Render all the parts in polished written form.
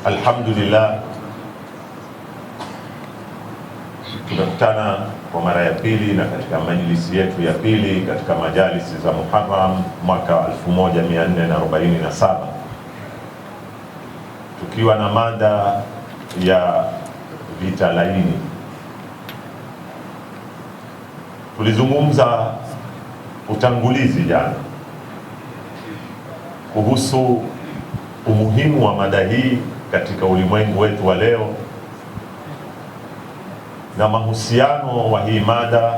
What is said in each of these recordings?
Alhamdulillah, tumekutana kwa mara ya pili na katika majlisi yetu ya pili katika majalisi za Muharram mwaka 1447 tukiwa na mada ya vita laini. Tulizungumza utangulizi jana kuhusu umuhimu wa mada hii katika ulimwengu wetu wa leo na mahusiano wa hii mada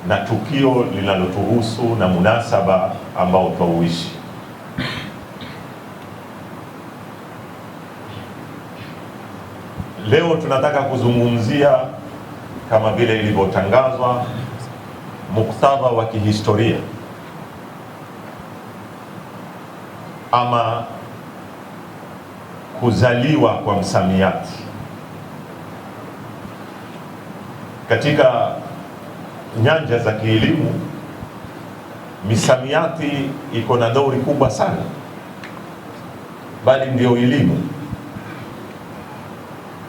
na tukio linalotuhusu na munasaba ambao twauishi. Leo tunataka kuzungumzia kama vile ilivyotangazwa muktadha wa kihistoria ama kuzaliwa kwa msamiati. Katika nyanja za kielimu, misamiati iko na dori kubwa sana, bali ndio elimu.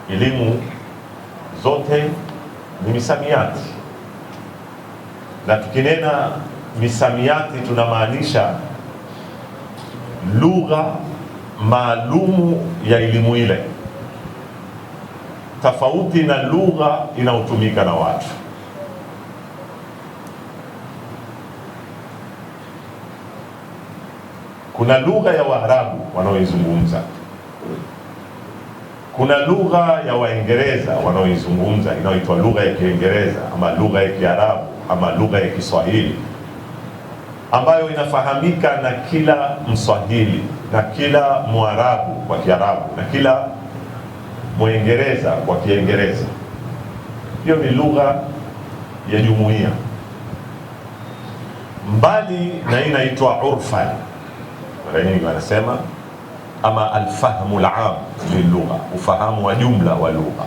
Elimu zote ni misamiati, na tukinena misamiati tunamaanisha lugha maalumu ya elimu ile, tofauti na lugha inayotumika na watu. Kuna lugha ya Waarabu wanaoizungumza, kuna lugha ya Waingereza wanaoizungumza inayoitwa lugha ya Kiingereza ama lugha ya Kiarabu ama lugha ya Kiswahili, ambayo inafahamika na kila Mswahili na kila Mwarabu kwa Kiarabu na kila Mwingereza kwa Kiingereza. Hiyo ni lugha ya jumuiya. Mbali na inaitwa urfan, mara nyingi wanasema ama alfahmu alam lilugha, ufahamu wa jumla wa lugha.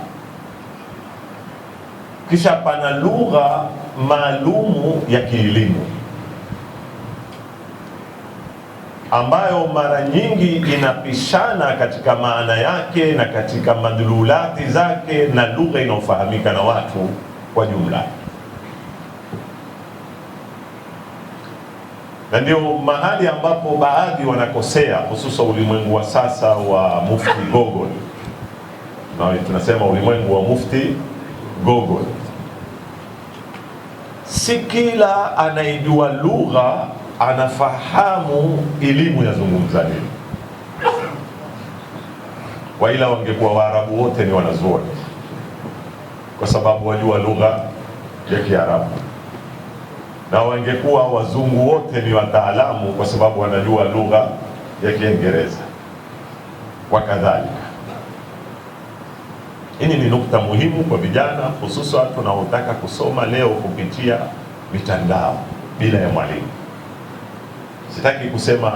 Kisha pana lugha maalumu ya kielimu ambayo mara nyingi inapishana katika maana yake na katika madlulati zake na lugha inayofahamika na watu kwa jumla. Na ndio mahali ambapo baadhi wanakosea, hususa ulimwengu wa sasa wa mufti Google. Na tunasema ulimwengu wa mufti Google. Si kila anayejua lugha anafahamu elimu yazungumza nini. Waila wangekuwa Waarabu wote ni wanazuoni, kwa sababu wajua lugha ya Kiarabu, na wangekuwa wazungu wote ni wataalamu, kwa sababu wanajua lugha ya Kiingereza wakadhalika. Hii ni nukta muhimu kwa vijana, hususan tunaotaka kusoma leo kupitia mitandao bila ya mwalimu. Sitaki kusema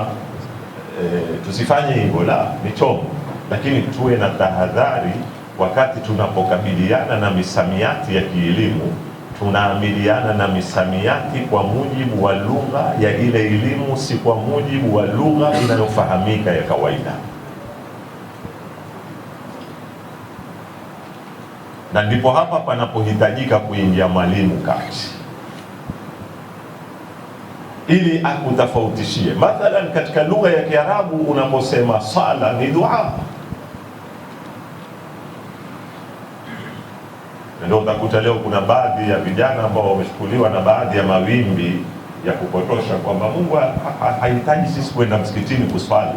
tusifanye hivyo, la, ni chombo, lakini tuwe na tahadhari wakati tunapokabiliana na misamiati ya kielimu. Tunaamiliana na misamiati kwa mujibu wa lugha ya ile elimu, si kwa mujibu wa lugha inayofahamika ya kawaida. Na ndipo hapa panapohitajika kuingia mwalimu kati, ili akutafautishie. Mathalan, katika lugha ya Kiarabu unaposema sala ni dua, ndio utakuta leo kuna baadhi ya vijana ambao wameshukuliwa na baadhi ya mawimbi ya kupotosha kwamba Mungu hahitaji sisi kwenda msikitini kuswali.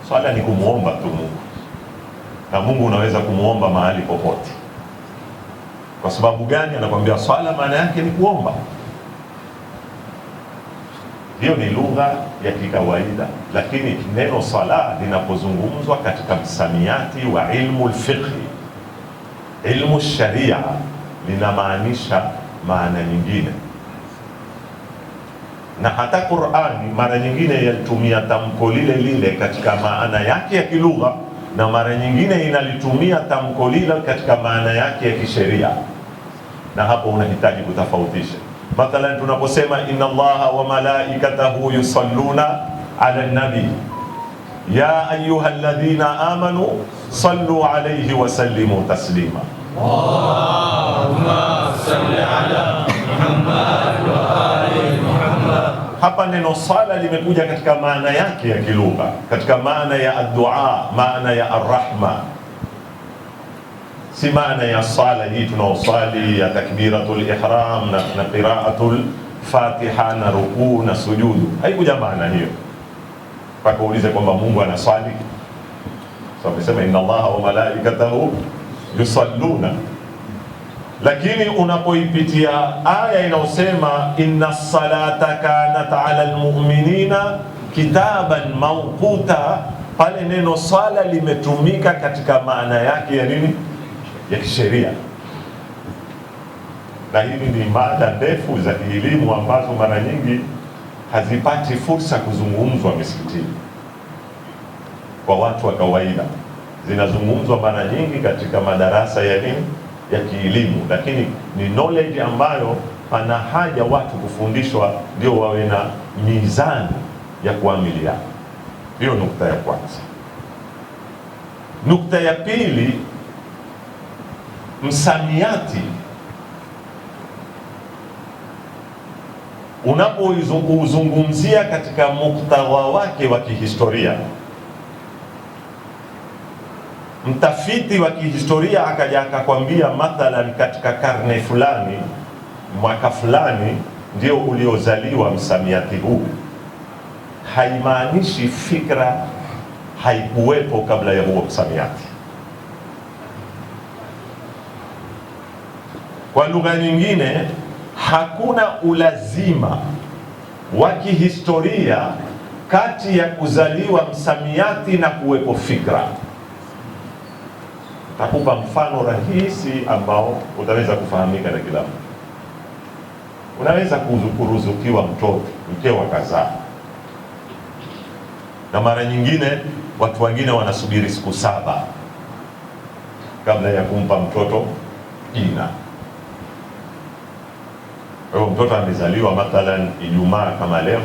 Swala ni kumuomba tu Mungu, na Mungu unaweza kumuomba mahali popote. Kwa sababu gani? Anakuambia swala maana yake ni kuomba. Hiyo ni lugha ya kikawaida, lakini neno sala linapozungumzwa katika msamiati wa ilmu al-fiqh, ilmu sharia, linamaanisha maana nyingine. Na hata Qur'ani mara nyingine yatumia tamko lile lile katika maana yake ya kilugha, na mara nyingine inalitumia tamko lile katika maana yake ya kisheria, na hapo unahitaji kutofautisha. Mathalan, tunaposema inna Allaha wa malaikatahu yusalluna ala nabi, ya ayyuhalladhina amanu sallu alayhi wa sallimu taslima. Allahumma salli ala Muhammad wa ali Muhammad. Hapa neno sala limekuja katika maana yake ya kilugha, katika maana ya ad-du'a, maana ya ar-rahma, si maana ya sala hii tunaosali ya takbiratul ihram na qira'atul Fatiha na rukuu na sujudu. Haikuja maana hiyo mpaka uulize kwamba Mungu anaswali. So amesema inna Allaha wa malaikatahu yusalluna, lakini unapoipitia aya inayosema inna salata kanat ala almu'minina kitaban mawquta, pale neno sala limetumika katika maana yake ya nini, ya kisheria. Na hili ni mada ndefu za elimu ambazo mara nyingi hazipati fursa kuzungumzwa misikitini kwa watu wa kawaida. Zinazungumzwa mara nyingi katika madarasa ya nini, ya kielimu, lakini ni knowledge ambayo pana haja watu kufundishwa ndio wawe na mizani ya kuamiliana. Hiyo nukta ya kwanza. Nukta ya pili, msamiati unapouzungumzia katika muktadha wake wa kihistoria. Mtafiti wa kihistoria akaja akakwambia mathalan katika karne fulani, mwaka fulani ndio uliozaliwa msamiati huu, haimaanishi fikra haikuwepo kabla ya huo msamiati. Kwa lugha nyingine, hakuna ulazima wa kihistoria kati ya kuzaliwa msamiati na kuwepo fikra. Takupa mfano rahisi ambao utaweza kufahamika na kila mtu. Unaweza kuruzukiwa mtoto, mkeo akazaa, na mara nyingine watu wengine wanasubiri siku 7 kabla ya kumpa mtoto jina. Kwa hiyo mtoto amezaliwa mathalan Ijumaa kama leo,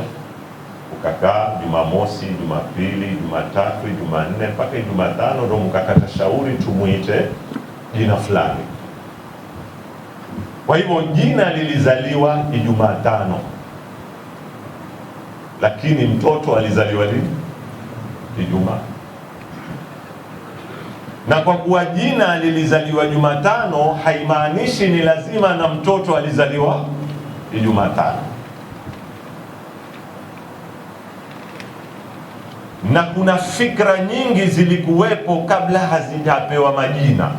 ukakaa Jumamosi, Jumapili, Jumatatu, Jumanne mpaka Jumatano ndio mkakata shauri tumuite jina fulani. Kwa hivyo jina lilizaliwa Jumatano, lakini mtoto alizaliwa lini? Ijumaa. Na kwa kuwa jina lilizaliwa Jumatano, haimaanishi ni lazima na mtoto alizaliwa Jumatano. Na kuna fikra nyingi zilikuwepo kabla hazijapewa majina,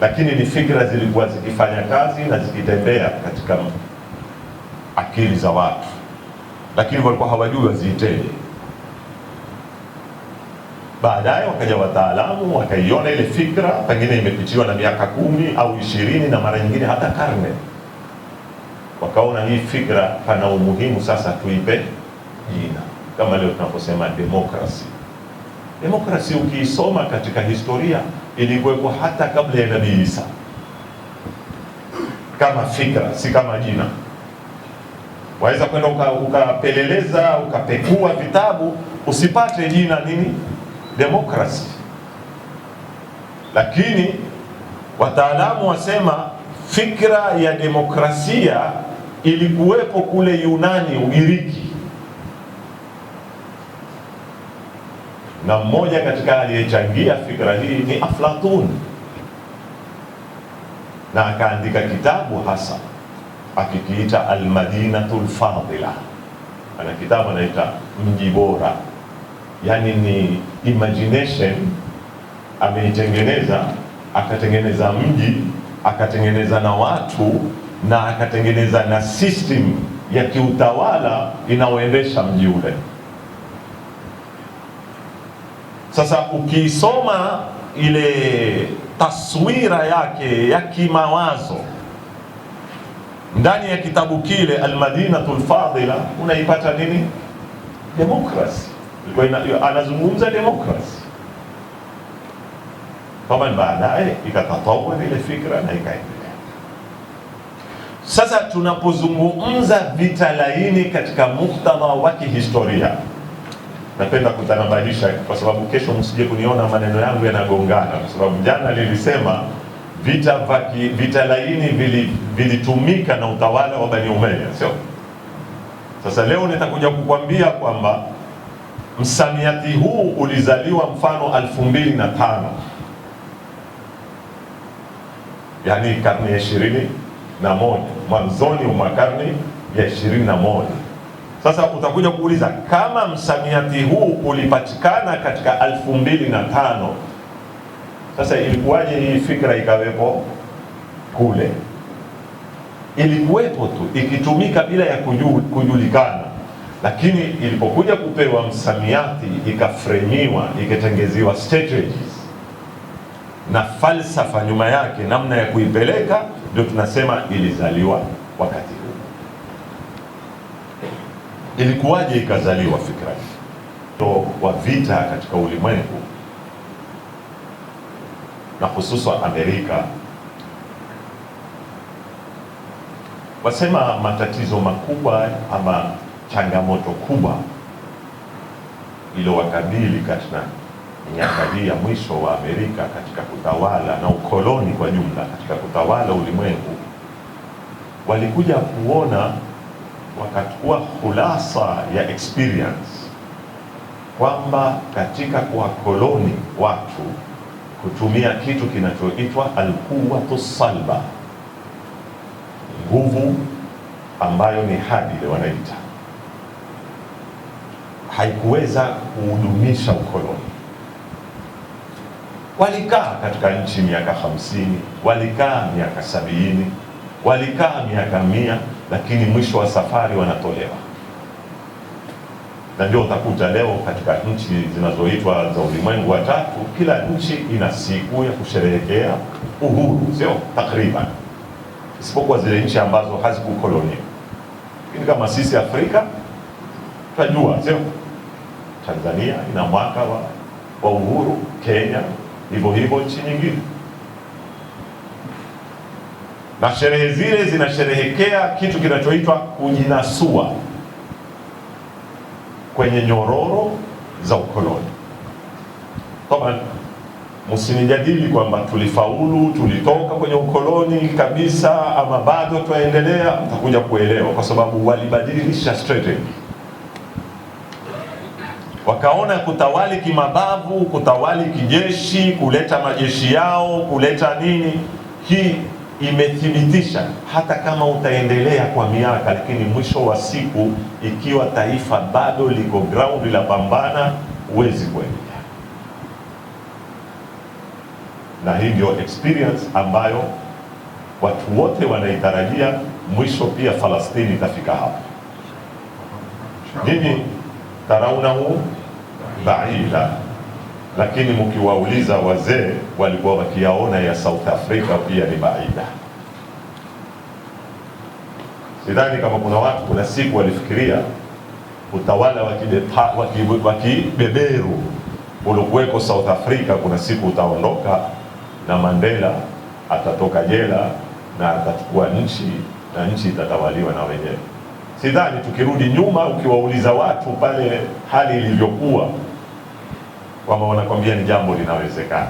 lakini ni fikra zilikuwa zikifanya kazi na zikitembea katika akili za watu, lakini walikuwa hawajui waziiteje. Baadaye wakaja wataalamu wakaiona ile fikra, pengine imepitiwa na miaka 10 au 20 na mara nyingine hata karne, wakaona hii fikra pana umuhimu sasa tuipe jina. Kama leo tunaposema demokrasi. Demokrasi ukiisoma katika historia ilikuwepo hata kabla ya Nabii Isa, kama fikra, si kama jina. Waweza kwenda ukapeleleza ukapekua vitabu usipate jina nini, demokrasi. Lakini wataalamu wasema fikra ya demokrasia ilikuwepo kule Yunani, Ugiriki, na mmoja katika aliyechangia fikra hii ni Aflatun, na akaandika kitabu hasa akikiita Al-Madinatul Fadila. Ana kitabu anaita Mji Bora, yani ni imagination ameitengeneza, akatengeneza mji, akatengeneza na watu, na akatengeneza na system ya kiutawala inaoendesha mji ule. Sasa ukisoma ile taswira yake ya kimawazo ndani ya kitabu kile Al-Madinatul Fadila, unaipata nini? Demokrasi. Anazungumza demokrasi. Kama baadaye ikatatawa ile fikra na ikaendelea. Sasa tunapozungumza vita laini katika muktadha wa kihistoria, napenda kutanabahisha kwa sababu kesho msije kuniona maneno yangu yanagongana, kwa sababu jana nilisema vita laini vilitumika na utawala wa Bani Umayya, sio? Sasa leo nitakuja kukwambia kwamba msamiati huu ulizaliwa mfano 2005, yani karne ya 21, mwanzoni mwa karne ya 21. Sasa utakuja kuuliza kama msamiati huu ulipatikana katika 2005, sasa ilikuwaje hii fikra ikawepo kule? Ilikuwepo tu ikitumika bila ya kujulikana, lakini ilipokuja kupewa msamiati ikafremiwa, ikatengezewa strategies na falsafa nyuma yake, namna ya kuipeleka, ndio tunasema ilizaliwa wakati huu. Ilikuwaje ikazaliwa fikra hii wa vita katika ulimwengu na hususan Amerika? Wasema matatizo makubwa ama changamoto kubwa iliyowakabili katika miaka hii ya mwisho wa Amerika katika kutawala na ukoloni kwa jumla katika kutawala ulimwengu, walikuja kuona, wakachukua khulasa ya experience kwamba katika kuwakoloni watu kutumia kitu kinachoitwa alquwwatu salba, nguvu ambayo ni hadide wanaita, haikuweza kuhudumisha ukoloni. Walikaa katika nchi miaka 50, walikaa miaka 70, walikaa miaka 100, lakini mwisho wa safari wanatolewa. Na ndio utakuta leo katika nchi zinazoitwa za ulimwengu wa tatu, kila nchi ina siku ya kusherehekea uhuru, sio? Takriban, isipokuwa zile nchi ambazo hazikukoloniwa. Lakini kama sisi Afrika tunajua, sio? Tanzania ina mwaka wa uhuru, Kenya hivyo hivyo, nchi nyingine, na sherehe zile zinasherehekea kitu kinachoitwa kujinasua kwenye nyororo za ukoloni. Kama msinijadili kwamba tulifaulu, tulitoka kwenye ukoloni kabisa ama bado tuendelea, mtakuja kuelewa, kwa sababu walibadilisha strategy. Wakaona kutawali kimabavu, kutawali kijeshi, kuleta majeshi yao, kuleta nini, hii imethibitisha hata kama utaendelea kwa miaka, lakini mwisho wa siku ikiwa taifa bado liko ground la pambana, huwezi kuendelea. Na hii ndio experience ambayo watu wote wanaitarajia. Mwisho pia Falastini itafika hapo. Nini taraunahu baida, lakini mkiwauliza wazee walikuwa wakiyaona ya South Africa pia ni baida. Sidhani kama kuna watu kuna siku walifikiria utawala wa kibeberu uliokuweko South Africa kuna siku utaondoka na Mandela atatoka jela na atachukua nchi na nchi itatawaliwa na wenyewe. Sidhani. Tukirudi nyuma, ukiwauliza watu pale hali ilivyokuwa, kwamba wanakwambia ni jambo linawezekana.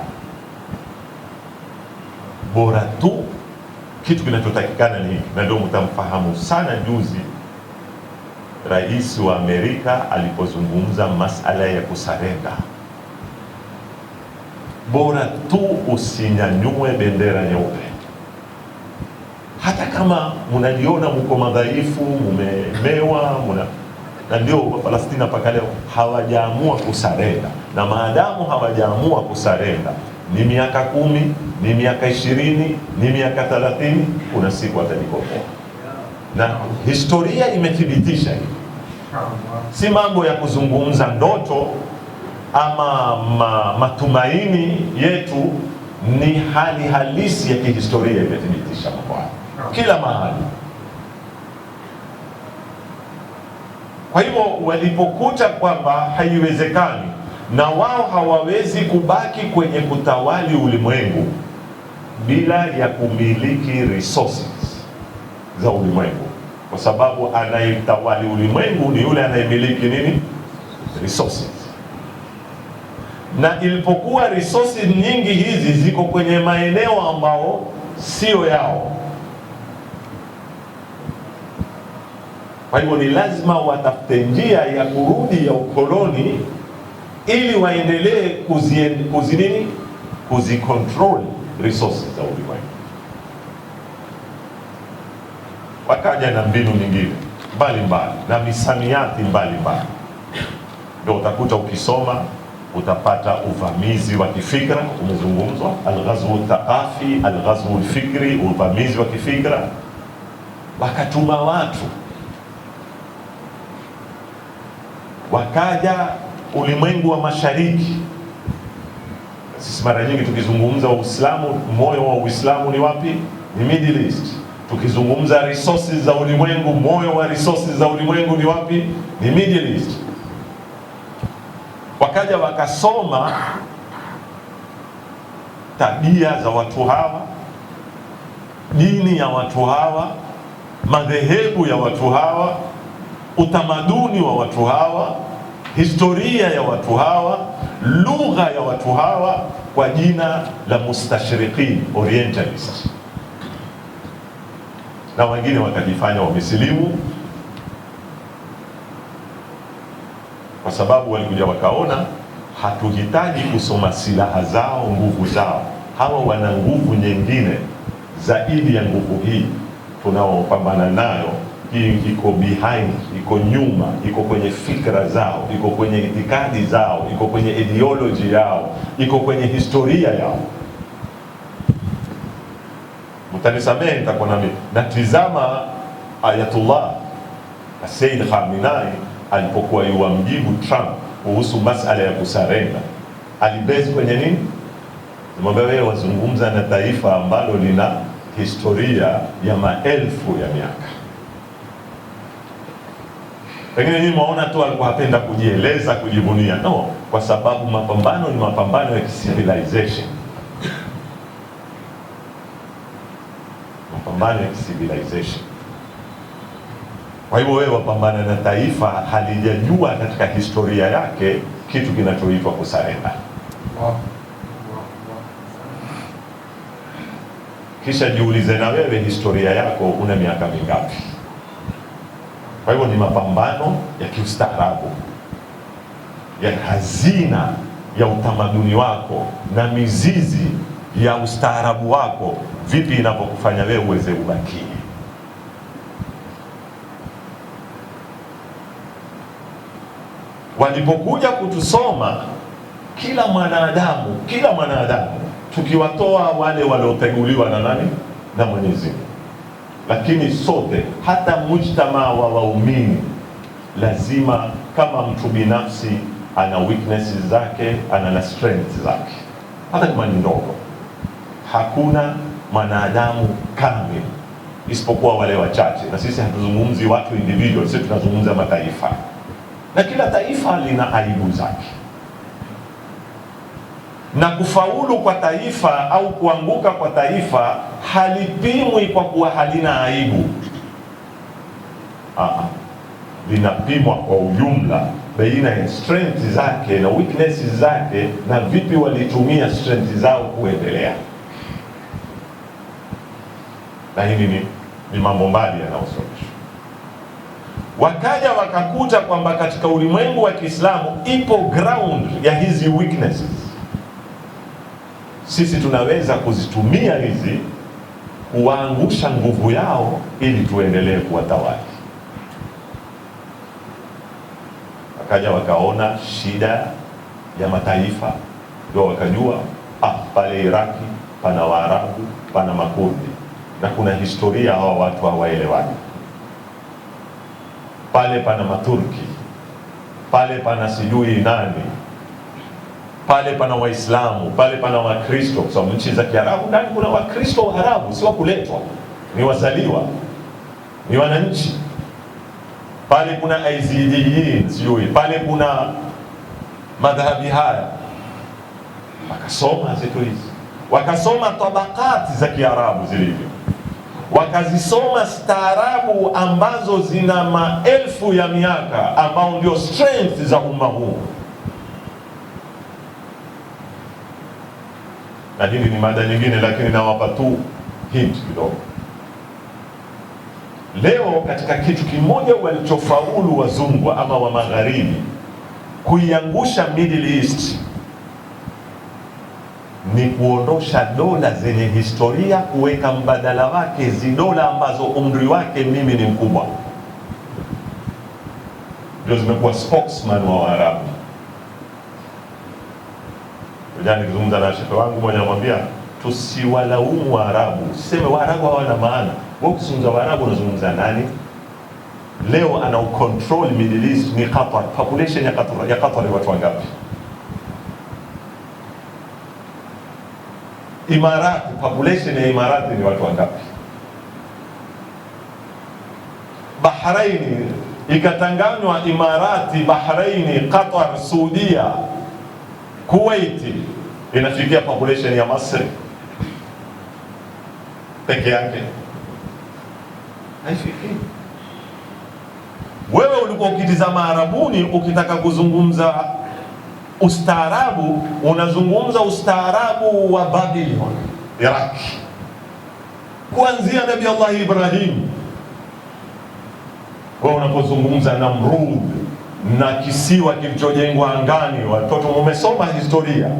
Bora tu kitu kinachotakikana ni, na ndio mtamfahamu sana juzi rais wa Amerika alipozungumza masala ya kusarenda. Bora tu usinyanyue bendera nyeupe, hata kama mnajiona mko madhaifu, mumemewa, na ndio Palestina mpaka leo hawajaamua kusarenda. Na maadamu hawajaamua kusarenda, ni miaka 10, ni miaka 20, ni miaka 30, kuna siku watajikopoa. Na historia imethibitisha hivi. Si mambo ya kuzungumza ndoto ama matumaini yetu, ni hali halisi ya kihistoria imethibitisha mambo haya kila mahali. Kwa hivyo walipokuta kwamba haiwezekani na wao hawawezi kubaki kwenye kutawali ulimwengu bila ya kumiliki resources za ulimwengu, kwa sababu anayetawali ulimwengu ni yule anayemiliki nini? Resources. na ilipokuwa resources nyingi hizi ziko kwenye maeneo ambao sio yao, kwa hivyo ni lazima watafute njia ya kurudi ya ukoloni ili waendelee kuzicontrol resources za ulimwengu. Wakaja na mbinu nyingine mbalimbali na misamiati mbalimbali, ndio utakuta ukisoma utapata uvamizi wa kifikra umezungumzwa, alghazwu thaqafi, alghazwu alfikri, uvamizi wa kifikra. Wakatuma watu wakaja ulimwengu wa mashariki. Sisi mara nyingi tukizungumza Uislamu, moyo wa Uislamu ni wapi? Ni Middle East. Tukizungumza resources za ulimwengu, moyo wa resources za ulimwengu ni wapi? Ni Middle East. Wakaja wakasoma tabia za watu hawa, dini ya watu hawa, madhehebu ya watu hawa, utamaduni wa watu hawa, historia ya watu hawa, lugha ya watu hawa, kwa jina la mustashriqin, orientalist. Na wengine wakajifanya wamesilimu kwa sababu walikuja wakaona hatuhitaji kusoma silaha zao, nguvu zao. Hawa wana nguvu nyingine zaidi ya nguvu hii tunaopambana nayo. Hii iko behind, iko nyuma, iko kwenye fikra zao, iko kwenye itikadi zao, iko kwenye ideology yao, iko kwenye historia yao. Mtanisamehe nitakuwa nami natizama Ayatullah Sayyid Khamenei alipokuwa yuamjibu Trump kuhusu masala ya kusarenda, alibase kwenye nini? Mwambie wewe wazungumza na taifa ambalo lina historia ya maelfu ya miaka. Pengine nyinyi mwaona tu alikuwa hapenda kujieleza, kujivunia. No, kwa sababu mapambano ni mapambano ya civilization. Mapambano ya civilization. Kwa hivyo wewe wapambana na taifa halijajua katika historia yake kitu kinachoitwa kusarenda. Kisha jiulize na wewe historia yako una miaka mingapi? Kwa hivyo ni mapambano ya kiustaarabu, ya hazina ya utamaduni wako na mizizi ya ustaarabu wako, vipi inapokufanya wewe uweze ubaki. Walipokuja kutusoma kila mwanadamu tukiwatoa wale walioteguliwa na nani? Na Mwenyezi Mungu. Lakini sote, hata mujtama wa waumini, lazima kama mtu binafsi ana weaknesses zake, ana na strengths zake, hata kama ni ndogo. Hakuna mwanadamu kamili isipokuwa wale wachache, na sisi hatuzungumzi watu individual, sisi tunazungumza mataifa, na kila taifa lina aibu zake. Na kufaulu kwa taifa au kuanguka kwa taifa halipimwi kwa kuwa halina aibu. Linapimwa kwa ujumla baina ya strength zake na weaknesses zake, na vipi walitumia strength zao kuendelea. Na hili ni mambo mbali yanayosomeshwa. Wakaja wakakuta kwamba katika ulimwengu wa Kiislamu ipo ground ya hizi weaknesses. Sisi tunaweza kuzitumia hizi kuwaangusha nguvu yao ili tuendelee kuwatawali. Wakaja wakaona shida ya mataifa, ndio wakajua pale Iraki pana Waarabu, pana Makurdi, na kuna historia hawa watu hawaelewani. Pale pana Maturki, pale pana sijui nani, pale pana Waislamu, pale pana Wakristo, kwa sababu nchi za Kiarabu ndani kuna Wakristo wa Arabu, si wa kuletwa, ni wazaliwa, ni wananchi. Pale kuna Aizidiyin, sijui pale kuna madhahabi haya. Wakasoma zetu hizi, wakasoma tabakati za Kiarabu zilivyo, wakazisoma staarabu ambazo zina maelfu ya miaka, ambao ndio strength za umma huu. na hili ni mada nyingine, lakini nawapa tu hint kidogo. Leo katika kitu kimoja walichofaulu wazungu ama wa magharibi kuiangusha Middle East ni kuondosha dola zenye historia, kuweka mbadala wake zidola ambazo umri wake mimi ni mkubwa, ndio zimekuwa spokesman wa Waarabu. Jana nikizungumza na shehe wangu mmoja anamwambia tusiwalaumu Waarabu, usiseme Waarabu hawana maana. Wewe ukizungumza Waarabu unazungumza nani? Leo ana control Middle East ni Qatar. Population ya Qatar ni watu wangapi? Imarati, population ya Imarati ni watu wangapi? Bahrain ikatanganywa Imarati, Bahrain, Qatar, Saudia, Kuwait, inafikia population ya Misri peke yake, haifiki. Wewe ulikuwa ukitizama Arabuni, ukitaka kuzungumza ustaarabu unazungumza ustaarabu wa Babylon, Iraq, kuanzia Nabii Allah Ibrahim. Kwa unapozungumza Namrud na kisiwa kilichojengwa angani, watoto mumesoma historia,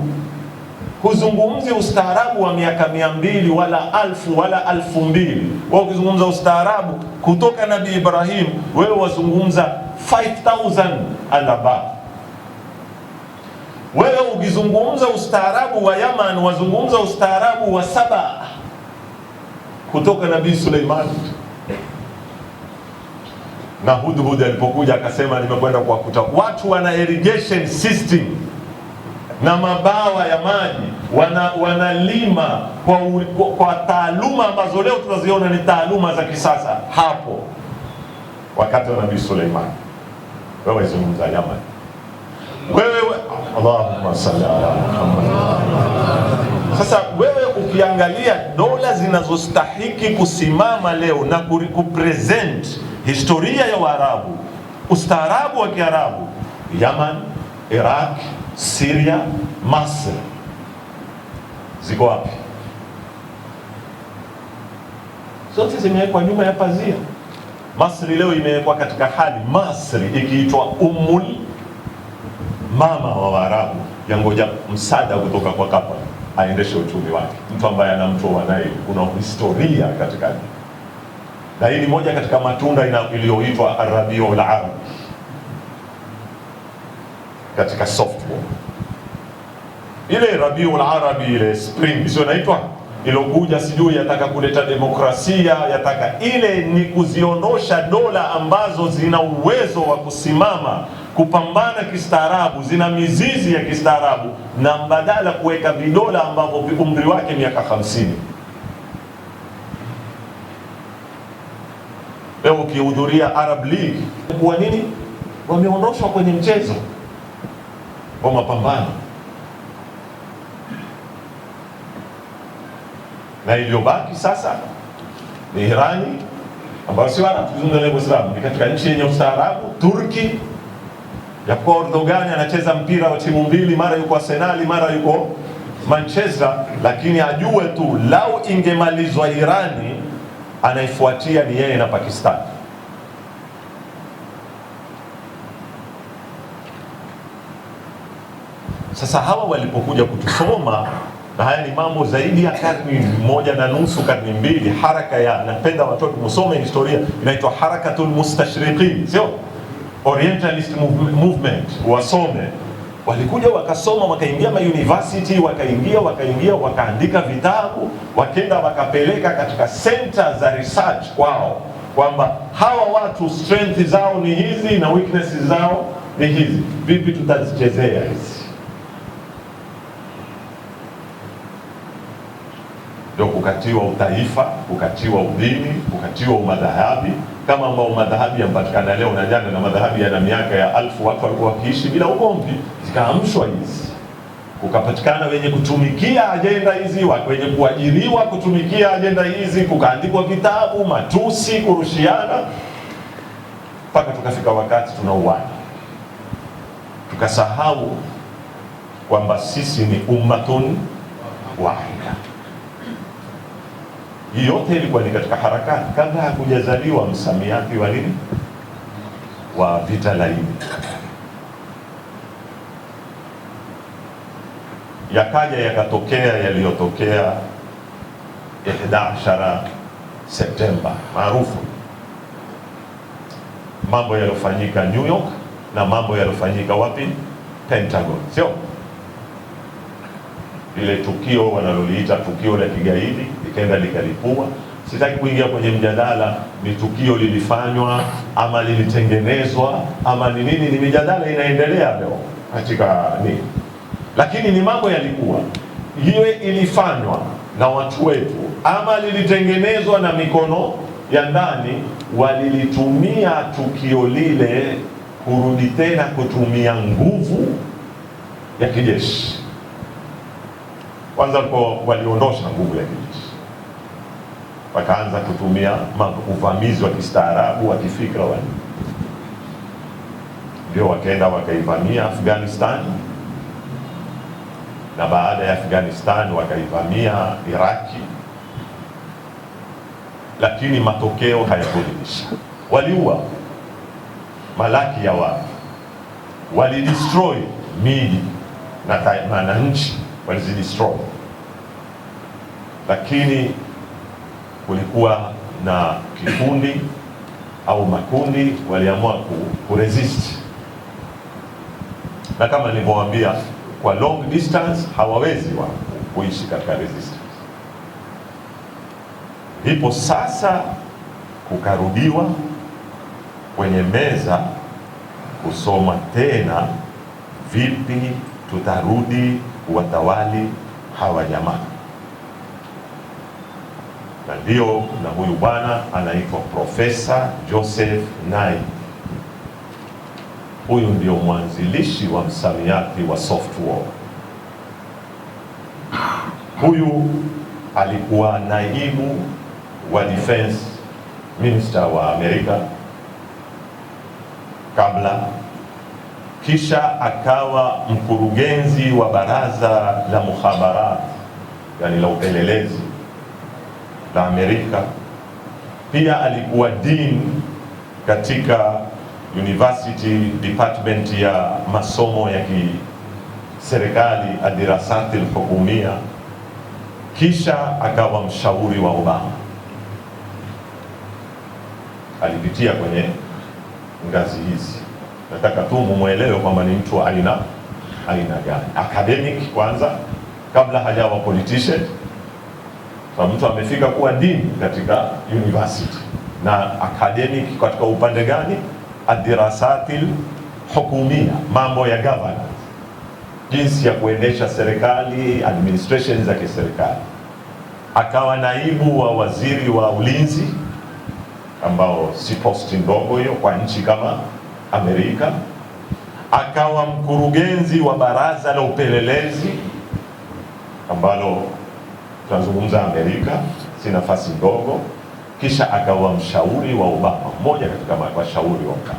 huzungumzi ustaarabu wa miaka 200 wala 1000 wala 2000. Wewe ukizungumza ustaarabu kutoka Nabii Ibrahim, wewe wazungumza 5000 and above. Wewe ukizungumza ustaarabu wa Yaman, wazungumza ustaarabu wa Saba kutoka Nabii Suleiman. Na Hudhud alipokuja akasema nimekwenda kuwakuta watu wana irrigation system na mabawa ya maji, wanalima kwa taaluma ambazo leo tunaziona ni taaluma za kisasa hapo wakati wa Nabii Suleiman. Wewe zungumza Yaman, wewe Allahumma salli ala Muhammad. Sasa wewe ukiangalia dola zinazostahiki kusimama leo na kupresent historia ya Waarabu, ustaarabu wa Kiarabu, Yaman, Iraq, Syria, Masr, ziko wapi? Zote zimewekwa nyuma ya pazia. Masri leo imewekwa katika hali, Masri ikiitwa Ummul, mama wa Waarabu, yangoja msaada kutoka kwa Qatar aendeshe uchumi wake, mtu ambaye ana mto wa Nile, kuna historia katika. Na hii ni moja katika matunda iliyoitwa Arabiul Arabi katika software. Ile Rabiul Arabi, ile spring sio inaitwa, ilokuja sijui yataka kuleta demokrasia, yataka, ile ni kuziondosha dola ambazo zina uwezo wa kusimama kupambana kistaarabu, zina mizizi ya kistaarabu, na mbadala kuweka vidola ambavyo umri wake miaka 50. Leo ukihudhuria Arab League, kwa nini wameondoshwa kwenye mchezo wa mapambano? Na iliyobaki sasa ni Irani, ambayo si Arabu, tuzungumza leo Uislamu, ni katika nchi yenye ustaarabu. Turki, yakuwa Erdogan anacheza mpira wa timu mbili, mara yuko Arsenal, mara yuko Manchester, lakini ajue tu lau ingemalizwa Irani, anaifuatia ni yeye na Pakistan. Sasa hawa walipokuja kutusoma, na haya ni mambo zaidi ya karni 1.5, karni 2, haraka ya, napenda watoto musome historia, inaitwa Harakatul Mustashriqin, sio Orientalist movement, wasome. Walikuja wakasoma, wakaingia university, wakaingia wakaandika vitabu, wakenda wakapeleka katika center za research kwao, kwamba hawa watu strength zao ni hizi na weaknesses zao ni hizi, vipi tutazichezea hizi? Ndio kukatiwa utaifa, kukatiwa udini, kukatiwa umadhahabi, kama ambao madhahabi yampatikana leo na jana, na madhahabi yana miaka ya 1000, watu walikuwa wakiishi bila ugomvi, zikaamshwa hizi. Kukapatikana wenye kutumikia ajenda hizi, watu wenye kuajiriwa kutumikia ajenda hizi, kukaandikwa vitabu, matusi, kurushiana, mpaka tukafika wakati tunauana, tukasahau kwamba sisi ni ummatun wahid. Hii yote ilikuwa ni katika harakati kabla hakujazaliwa msamiati wa nini, wa vita laini. Yakaja yakatokea yaliyotokea 11 Septemba maarufu, mambo yaliyofanyika New York na mambo yaliyofanyika wapi, Pentagon, sio ile tukio wanaloliita tukio la kigaidi likaenda likalipua. Sitaki kuingia kwenye mjadala ni tukio lilifanywa ama lilitengenezwa ama ni nini, ni mijadala inaendelea leo katika nini, lakini ni mambo yalikuwa, hiyo ilifanywa na watu wetu ama lilitengenezwa na mikono ya ndani, walilitumia tukio lile kurudi tena kutumia nguvu ya kijeshi. Kwanza waliondosha nguvu ya kijeshi, wakaanza kutumia uvamizi wa kistaarabu wa kifikra ndio wakaenda wakaivamia Afghanistan, na baada ya Afghanistan wakaivamia Iraki, lakini matokeo hayakuridhisha. Waliua malaki ya watu, walidestroy miji na nchi walizidestroy, lakini kulikuwa na kikundi au makundi waliamua kuresist, na kama nilivyowaambia, kwa long distance hawawezi kuishi katika resistance. Ndipo sasa kukarudiwa kwenye meza kusoma tena vipi tutarudi kuwatawali hawa jamaa, na ndio na huyu bwana anaitwa Profesa Joseph Nye. Huyu ndio mwanzilishi wa msamiati wa soft war. Huyu alikuwa naibu wa defense minister wa Amerika kabla, kisha akawa mkurugenzi wa baraza la mukhabarat, yani la upelelezi la Amerika. Pia alikuwa dean katika university department ya masomo ya kiserikali adirasati al-hukumia, kisha akawa mshauri wa Obama. Alipitia kwenye ngazi hizi. Nataka tu mumuelewe kwamba ni mtu aina gani. Academic kwanza kabla hajawa politician. Kwa mtu amefika kuwa dean katika university, na academic katika upande gani? Adirasatil hukumia, mambo ya governance, jinsi ya kuendesha serikali, administration za kiserikali. Akawa naibu wa waziri wa ulinzi, ambao si posti ndogo hiyo kwa nchi kama Amerika. Akawa mkurugenzi wa baraza la upelelezi, ambalo tunazungumza Amerika, si nafasi ndogo. Kisha akawa mshauri wa Obama, mmoja katika washauri wa Obama.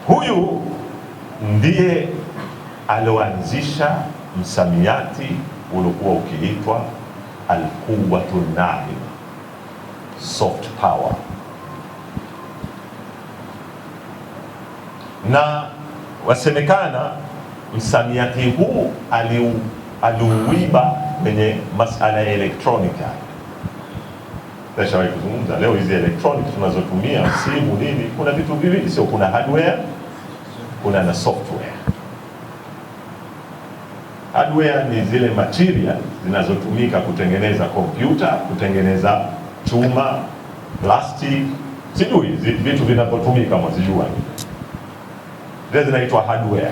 Huyu ndiye alioanzisha msamiati uliokuwa ukiitwa al-quwwatu naima, soft power, na wasemekana msamiati huu aliuiba kwenye masala ya elektronika. Tashawahi kuzungumza leo, hizi electronic tunazotumia, simu nini, kuna vitu viwili, sio? Kuna hardware, kuna na software. Hardware ni zile material zinazotumika kutengeneza kompyuta, kutengeneza chuma, plastic, sijui vitu vinapotumika mwazijua, zile zinaitwa hardware.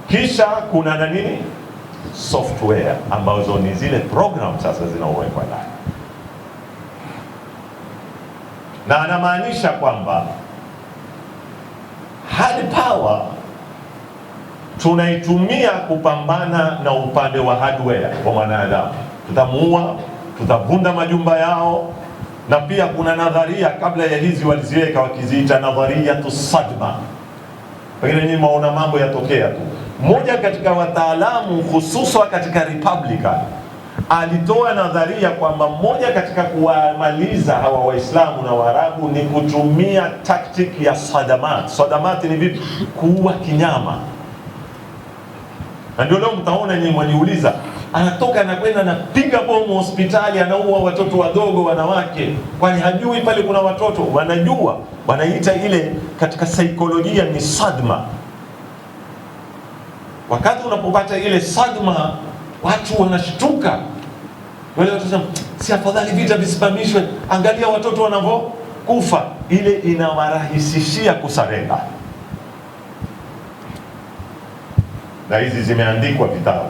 Kisha kuna na nini, software, ambazo ni zile program sasa zinaowekwa ndani. Na anamaanisha kwamba hard power tunaitumia kupambana na upande wa hardware wa mwanadamu. Tutamuua, tutavunda majumba yao. Na pia kuna nadharia kabla ya hizi waliziweka wakiziita nadhariyatu sadma. Pengine nyinyi mwaona mambo yatokea tu. Mmoja katika wataalamu hususa katika Republican alitoa nadharia kwamba mmoja katika kuwamaliza hawa Waislamu na Waarabu ni kutumia tactic ya sadamat. Sadamat ni vipi? Kuua kinyama. Na ndio leo mtaona nyinyi mwaniuliza, anatoka anakwenda anapiga bomu hospitali, anaua watoto wadogo, wanawake, kwani hajui pale kuna watoto? Wanajua, wanaita ile katika saikolojia ni sadma. Wakati unapopata ile sadma, watu wanashtuka. Wale watu wanasema, si afadhali vita visimamishwe, angalia watoto wanavyokufa. Ile inawarahisishia kusarenda. Na hizi zimeandikwa vitabu.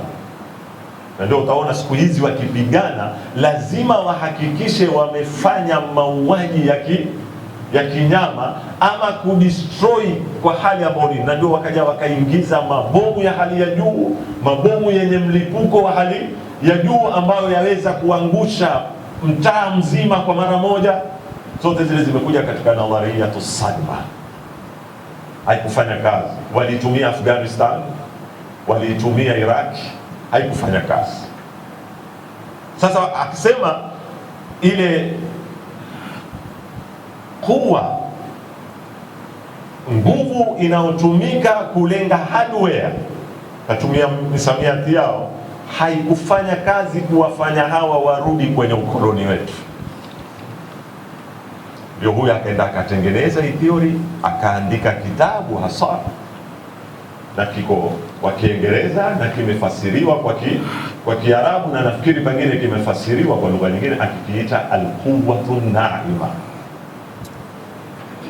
Na ndio utaona siku hizi wakipigana lazima wahakikishe wamefanya mauaji ya kinyama ama kudestroy kwa hali ambayo ni. Na ndio wakaja wakaingiza mabomu ya hali ya juu, mabomu yenye mlipuko wa hali ya juu ambayo yaweza kuangusha mtaa mzima kwa mara moja. Zote zile zimekuja katika nadharia tusadma. Haikufanya kazi. Walitumia Afghanistan, walitumia Iraq, haikufanya kazi. Sasa akisema ile kuwa nguvu inayotumika kulenga hardware, natumia misamiati yao, haikufanya kazi kuwafanya hawa warudi kwenye ukoloni wetu. Ndio huyu akaenda akatengeneza hii theory, akaandika kitabu hasa, na kiko kwa Kiingereza na kimefasiriwa kwa Kiarabu, na nafikiri pengine kimefasiriwa kwa lugha nyingine, akikiita Al-Quwwatu Naima,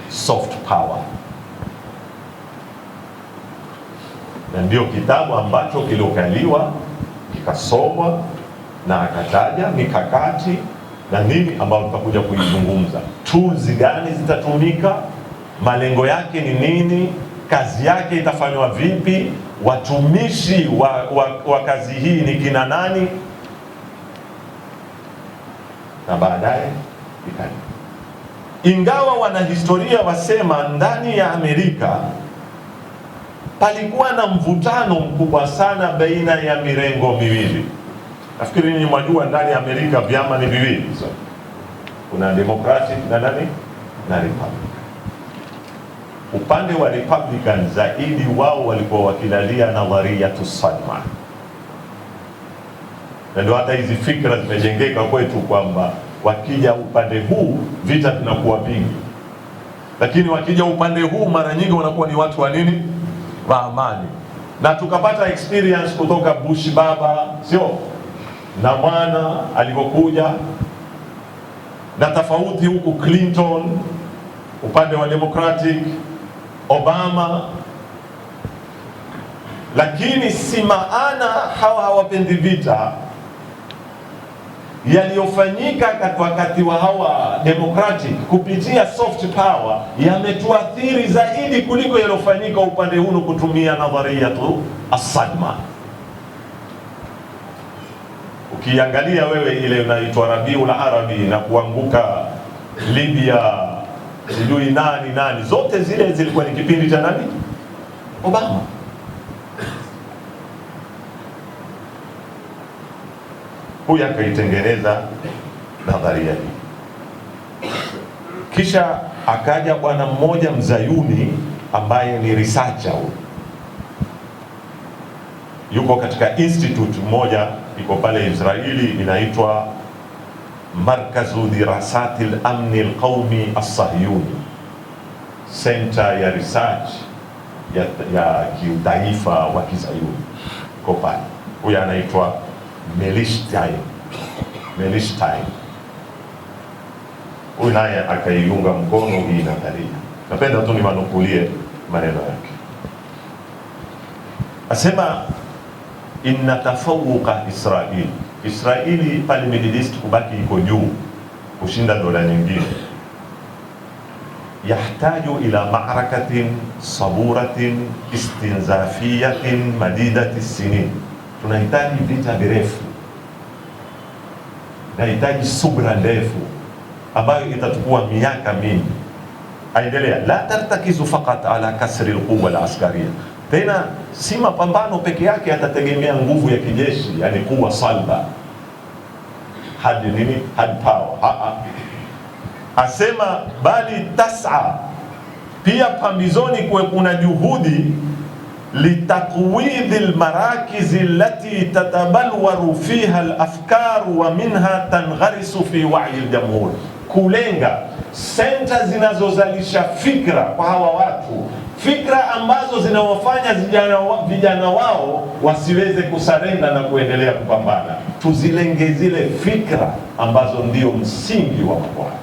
soft power. Na ndio kitabu ambacho kilokaliwa kikasomwa na akataja mikakati na nini ambayo tutakuja kuizungumza. Tools gani zitatumika, malengo yake ni nini, kazi yake itafanywa vipi, watumishi wa kazi hii ni kina nani, na baadaye ikani. Ingawa wanahistoria wasema ndani ya Amerika palikuwa na mvutano mkubwa sana baina ya mirengo miwili. Nafikiri ninyi mwajua ndani ya Amerika vyama ni viwili. So, kuna Democratic na nani? Na Republican. Upande wa Republican zaidi wao walikuwa wakilalia nadharia tusadma. Na ndio hata hizi fikra zimejengeka kwetu kwamba wakija upande huu vita vinakuwa vingi. Lakini wakija upande huu mara nyingi wanakuwa ni watu wa nini? Wa amani. Na tukapata experience kutoka Bush baba, sio? Na mwana alipokuja, na tofauti huku Clinton upande wa Democratic, Obama. Lakini si maana hawa hawapendi vita. Yaliyofanyika wakati wa hawa Democratic kupitia soft power yametuathiri zaidi kuliko yaliyofanyika upande huu kutumia nadharia tu asadma. Ukiangalia wewe ile inaitwa Rabiul Arabi na kuanguka Libya, sijui nani, zote zile zilikuwa ni kipindi cha nani? Obama. Huyu akaitengeneza nadharia hii. Kisha akaja bwana mmoja mzayuni ambaye ni researcher huyu. Yuko katika institute moja iko pale Israeli inaitwa Markazu Dirasati al-Amni al-Qawmi as-Sahyuni, center ya research ya kiutaifa wa Kizayuni iko pale. Huyu anaitwa Melishtein. Huyu naye akaiunga mkono hii nadharia. Napenda tu nimanukulie maneno yake. Asema inna tafawuqa Israeli pale Middle East kubaki iko juu kushinda dola nyingine, yahtaju ila ma'rakatin saburatin istinzafiyatin madidati sinin. Tunahitaji vita virefu, nahitaji subra ndefu ambayo itachukua miaka mingi. Aendelea, la tartakizu faqat ala kasri alquwa alaskariya. Tena si mapambano peke yake yatategemea nguvu ya kijeshi, yani kuwa salba. hard nini, hard power. Asema bali tas'a, pia pambizoni kuwe kuna juhudi litakwidhi almarakizi allati tatabalwaru fiha alafkaru wa minha tangharisu fi wa'i aljamhur, kulenga senta zinazozalisha fikra kwa hawa watu, fikra ambazo zinawafanya vijana wao wasiweze kusarenda na kuendelea kupambana. Tuzilenge zile fikra ambazo ndio msingi wa mambo haya.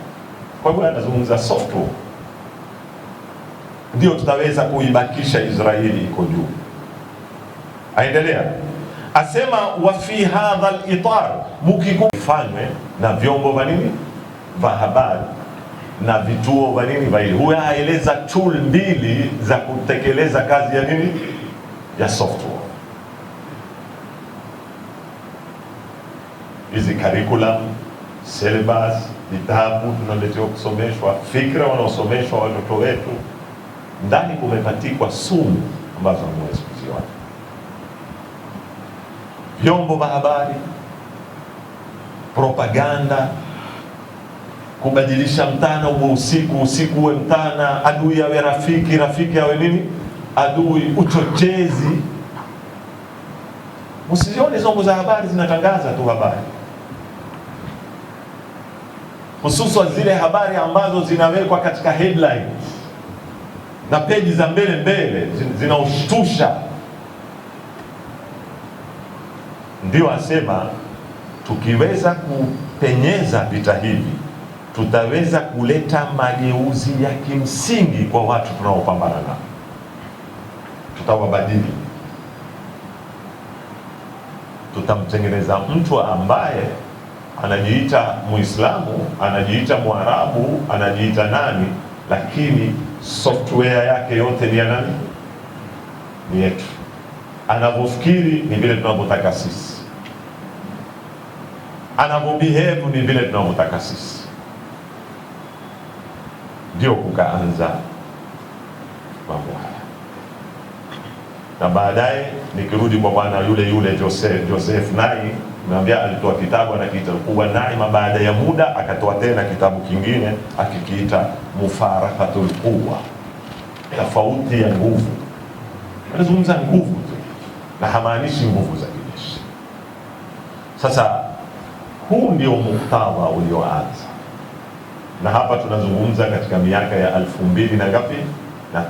Kwa hivyo anazungumza software, ndio tutaweza kuibakisha Israeli iko juu. Aendelea asema wa fi hadha al-itar, mukifanywe na vyombo vya nini vya habari na vituo vya nini vile. Huyo aeleza tool mbili za kutekeleza kazi ya nini ya software. Hizi curriculum, syllabus, vitabu tunaletewa kusomeshwa, fikra wanaosomeshwa watoto wetu, ndani kumepatikwa sumu ambazo hamwezi kuziona. Vyombo vya habari, propaganda, kubadilisha mtana uwe usiku, usiku uwe mtana, adui awe rafiki, rafiki awe nini adui, uchochezi. Msizione vyombo za habari zinatangaza tu habari, hususan zile habari ambazo zinawekwa katika headlines na peji za mbele zinaoshtusha. Ndio asema tukiweza kupenyeza vita hivi tutaweza kuleta mageuzi ya kimsingi kwa watu tunaopambana nao, tutawabadili. Tutamtengeneza mtu ambaye anajiita Muislamu, anajiita Mwarabu, anajiita nani, lakini software yake yote ni ya nani? Ni yetu. Anavyofikiri ni vile tunavyotaka sisi, anavyobehave ni vile tunavyotaka sisi. Ndio kukaanza mambo haya, na baadaye nikirudi kwa bwana yule Joseph Nai, naambia alitoa kitabu anakiita Quwwa Naima. Baada ya muda akatoa tena kitabu kingine akikiita Mufaraqatul Quwwa, tofauti ya nguvu. Anazungumza nguvu tu na hamaanishi nguvu za kijeshi. Sasa huu ndio muktadha ulioanza, na hapa tunazungumza katika miaka ya 2000 na ngapi na 5.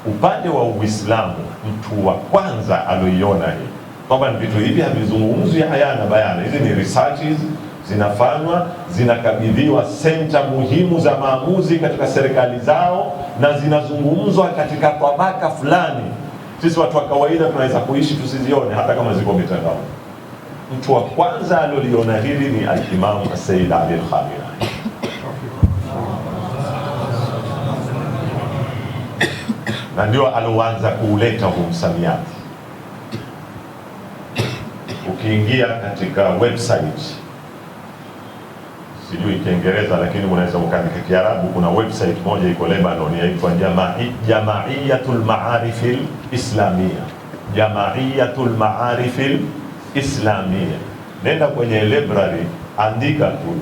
Upande wa Uislamu, mtu wa kwanza alioiona hii kwamba vitu hivi havizungumzwi hayana bayana. Hizi ni researches zinafanywa, zinakabidhiwa senta muhimu za maamuzi katika serikali zao, na zinazungumzwa katika tabaka fulani. Sisi watu wa kawaida tunaweza kuishi tusizione hata kama ziko mitandao. Mtu wa kwanza alioliona hili ni al-Imam Sayyid Ali al-Khamenei, na ndio aloanza kuuleta huu msamiati. Ukiingia katika website, sijui Kiingereza lakini unaweza ukaandika Kiarabu, kuna website moja iko Lebanon inaitwa Jamaiyatul Maarif al-Islamia, Jamaiyatul Maarif al-Islamia. Nenda kwenye library, andika tu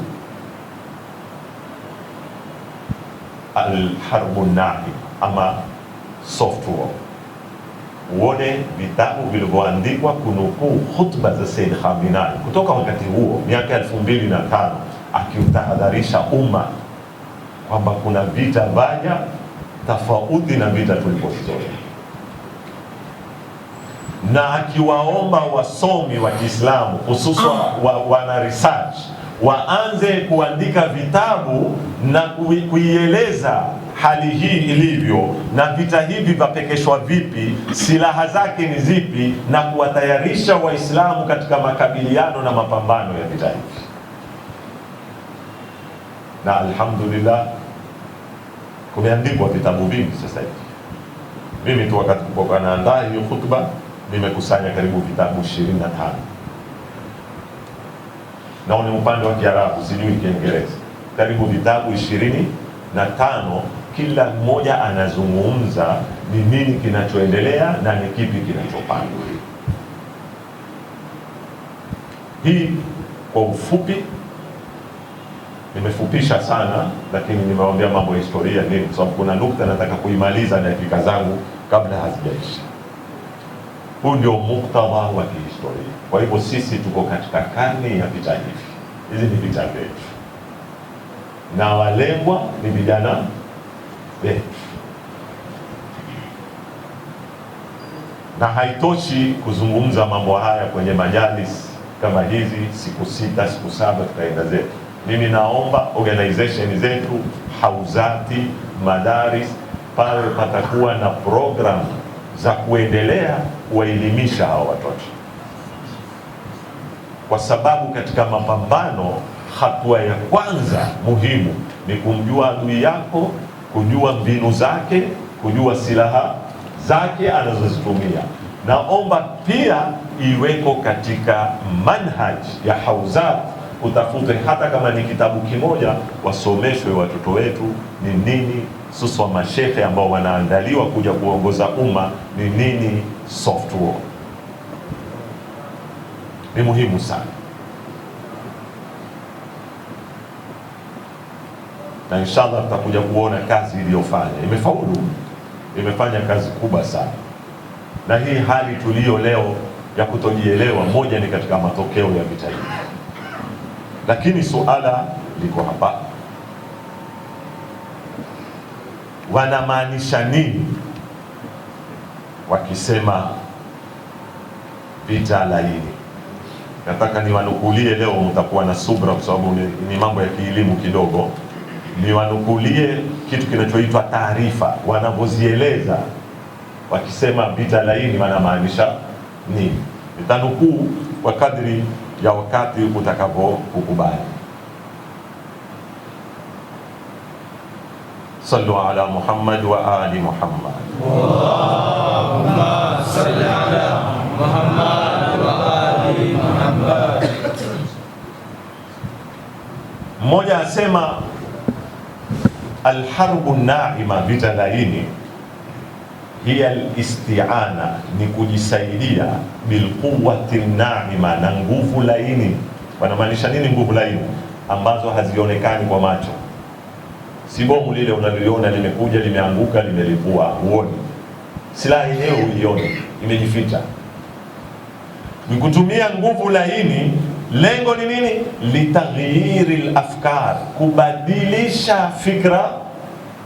al-Harbu an-Nahi ama software, uone vitabu vilivyoandikwa kunukuu hutuba za Sayyid Khamenei kutoka wakati huo miaka 2005, akiutahadharisha umma kwamba kuna vita vanya tofauti na vita tulipozoea, na akiwaomba wasomi wa Kiislamu hususan wana research waanze kuandika vitabu na kuieleza hali hii ilivyo na vita hivi vapekeshwa vipi, silaha zake ni zipi, na kuwatayarisha Waislamu katika makabiliano na mapambano ya vita hivi. Na alhamdulillah kumeandikwa vitabu vingi sasa hivi. Mimi tu wakati kwa naandaa hiyo hutuba nimekusanya karibu vitabu 25, na ni upande wa Kiarabu, sijui Kiingereza, karibu vitabu 25, kila mmoja anazungumza ni nini kinachoendelea na ni kipi kinachopangwa. Hii Kwa ufupi, nimefupisha sana, lakini nimewaambia mambo ya historia nini, kwa sababu kuna nukta nataka kuimaliza dakika zangu kabla hazijaisha. Huu ndio muktadha wa kihistoria. Kwa hivyo sisi tuko katika karne ya vita hivi. Hizi ni vita vyetu na walengwa ni vijana wetu, na haitoshi kuzungumza mambo haya kwenye majalis kama hizi, siku 6 siku 7 tutaenda zetu. Mimi naomba organization zetu, hauzati, madaris, pale patakuwa na program za kuendelea kuwaelimisha hao watoto, kwa sababu katika mapambano hatua ya kwanza muhimu ni kumjua adui yako, kujua mbinu zake, kujua silaha zake anazozitumia. Naomba pia iweko katika manhaj ya hauzat, utafute hata kama ni kitabu kimoja, wasomeshwe watoto wetu ni nini hususan mashehe ambao wanaandaliwa kuja kuongoza umma, ni nini software. Ni muhimu sana, na inshallah tutakuja kuona kazi iliyofanya imefaulu, imefanya kazi kubwa sana. Na hii hali tuliyo leo ya kutojielewa, moja ni katika matokeo ya vita hivi. Lakini suala liko hapa, wanamaanisha nini wakisema vita laini? Nataka niwanukulie leo, mtakuwa na subra kwa sababu ni mambo ya kielimu kidogo. Niwanukulie kitu kinachoitwa taarifa, wanavyozieleza wakisema vita laini wanamaanisha nini. Nitanukuu kwa kadri ya wakati utakavyokubali. Sallu ala Muhammad wa ali Muhammad. Allahumma salli ala Muhammad wa ali Muhammad. Mmoja asema alharbu naima, vita laini, hiya alisti'ana, ni kujisaidia, bilquwwati naima, na nguvu laini. Wanamaanisha nini nguvu laini? Ambazo hazionekani kwa macho. Si bomu lile unaliona limekuja limeanguka limelipua, huoni. Silaha yenyewe uione, imejificha. Ni kutumia nguvu laini. Lengo ni nini? Litaghyiri al-afkar, kubadilisha fikra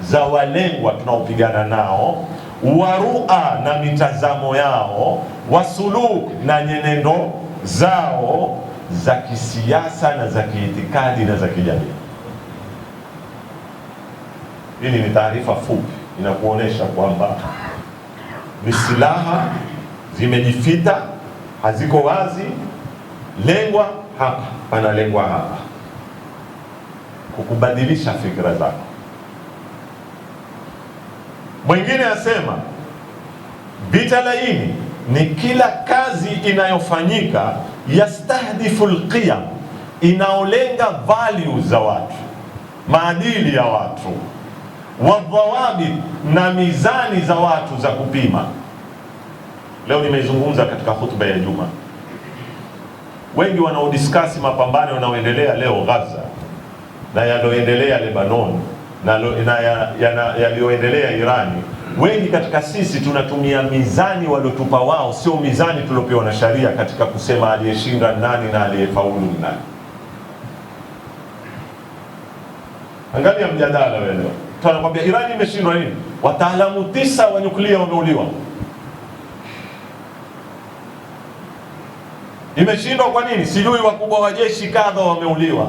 za walengwa tunaopigana nao, warua, na mitazamo yao, wasuluk, na nyenendo zao za kisiasa na za kiitikadi na za kijamii. Hili ni taarifa fupi inakuonesha kwamba ni silaha zimejificha, haziko wazi. Lengwa hapa, panalengwa hapa, kukubadilisha fikra zako. Mwingine asema vita laini ni kila kazi inayofanyika yastahdifu alqiyam, inaolenga values za watu, maadili ya watu, wadhawabit, na mizani za watu za kupima. Leo nimeizungumza katika hutuba ya Juma. Wengi wanaodiskasi mapambano yanayoendelea leo Gaza na yanayoendelea Lebanon na yaliyoendelea Irani, wengi katika sisi tunatumia mizani waliotupa wao, sio mizani tuliopewa na sharia katika kusema aliyeshinda nani na aliyefaulu nani. Angalia mjadala wewe leo, tunakwambia Irani imeshindwa nini? Wataalamu 9 wa nyuklia wameuliwa. Imeshindwa kwa nini? Sijui wakubwa wa jeshi kadha wameuliwa.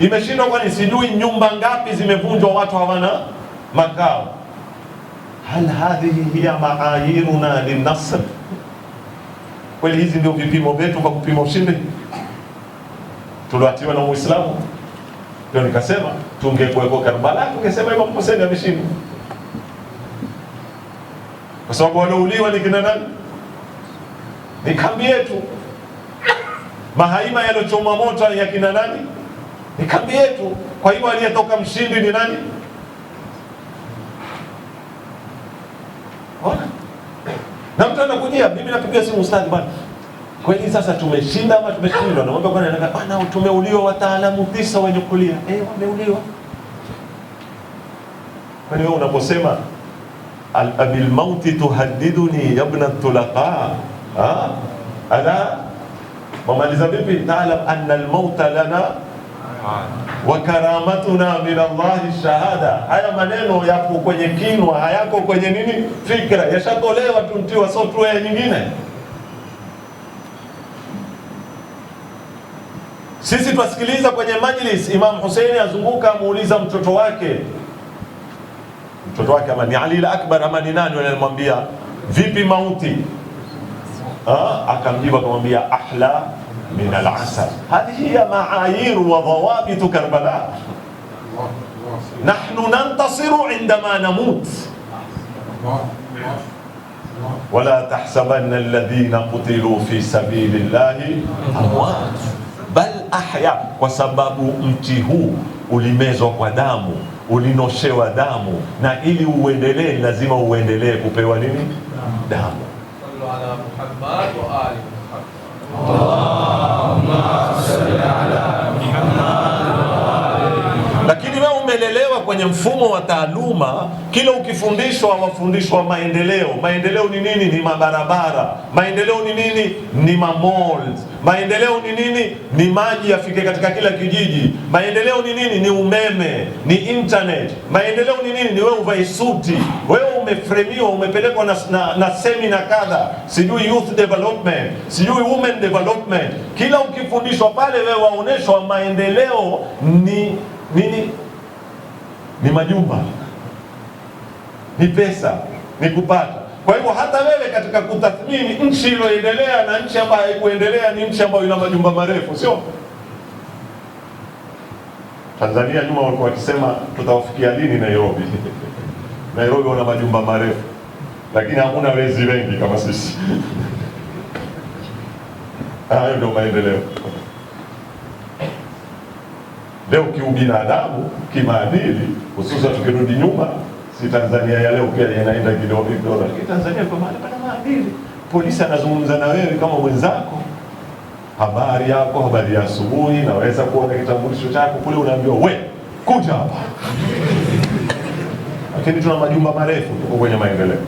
Imeshindwa kwa nini? Sijui nyumba ngapi zimevunjwa, watu hawana makao. Hal hadhihi hiya maayiruna linasr? Kweli hizi ndio vipimo vyetu kwa kupima ushindi tuliatiwa na Muislamu? Ndio nikasema tungekuweko Karbala tungesema Imam Hussein ameshindwa, kwa sababu waliouliwa ni kina nani? Ni kambi yetu. Mahaima yalochoma moto ya kina nani? Ni kambi yetu. Kwa hiyo aliyetoka mshindi ni nani? Ona, na mtu anakujia, mimi napigia simu ustadhi bwana, kweli sasa tumeshinda ama tumeshindwa? Naomba bwana, bwana tumeuliwa wataalamu 9 wenye kulia. Wameuliwa. Kwani wewe unaposema bil mauti tuhaddiduni ya ibn at-tulaqa, ala mamaliza vipi? Ta'lam anna al-mauta lana wa karamatuna min Allah shahada. Haya maneno yapo kwenye kinwa, hayako kwenye nini, fikra. Yashatolewa tuntiwa software nyingine. Sisi twasikiliza kwenye majlis, Imam Hussein azunguka amuuliza mtoto wake ama ni Ali al-Akbar ama ni nani, anamwambia vipi mauti? Akamjibu akamwambia ahla min al-asal. Hadhihi hiya ma'ayir wa dhawabit Karbala. Nahnu nantasiru indama namut. Wala tahsabanna alladhina qutilu fi sabilillahi amwat bal ahya. Kwa sababu mti huu ulimezwa kwa damu, ulinoshewa damu, na ili uendelee lazima uendelee kupewa nini? Damu. Sallu ala Muhammad wa ali Muhammad. Allahumma salli ala Muhammad wa ali Muhammad. Lakini wewe umelelewa kwenye mfumo wa taaluma, kila ukifundishwa wafundishwa maendeleo. Maendeleo ni nini? Ni mabarabara. Maendeleo ni nini? Ni malls. Maendeleo ni nini? Ni maji yafike katika kila kijiji. Maendeleo ni nini? Ni umeme, ni internet. Maendeleo ni nini? Ni wewe uvae suti. Wewe umefremiwa, umepelekwa na seminar kadha, sijui youth development, sijui women development. Kila ukifundishwa pale wewe waoneshwa maendeleo ni nini? Ni majumba, ni pesa, ni kupata. Kwa hivyo hata wewe katika kutathmini nchi iliyoendelea na nchi ambayo haikuendelea ni nchi ambayo ina majumba marefu, sio? Tanzania nyuma walikuwa wakisema tutawafikia lini Nairobi? Nairobi wana majumba marefu, lakini hakuna wezi wengi kama sisi. Hayo ndio maendeleo. Leo kiubinadamu, kimaadili, hususan tukirudi nyuma, si Tanzania ya leo pia inaenda kidogo. Lakini Tanzania kwa maana pana maadili. Polisi anazungumza na wewe kama mwenzako. Habari yako, habari ya asubuhi, naweza kuona kitambulisho chako kule, unaambiwa we kuja hapa. Lakini tuna majumba marefu, tuko kwenye maendeleo.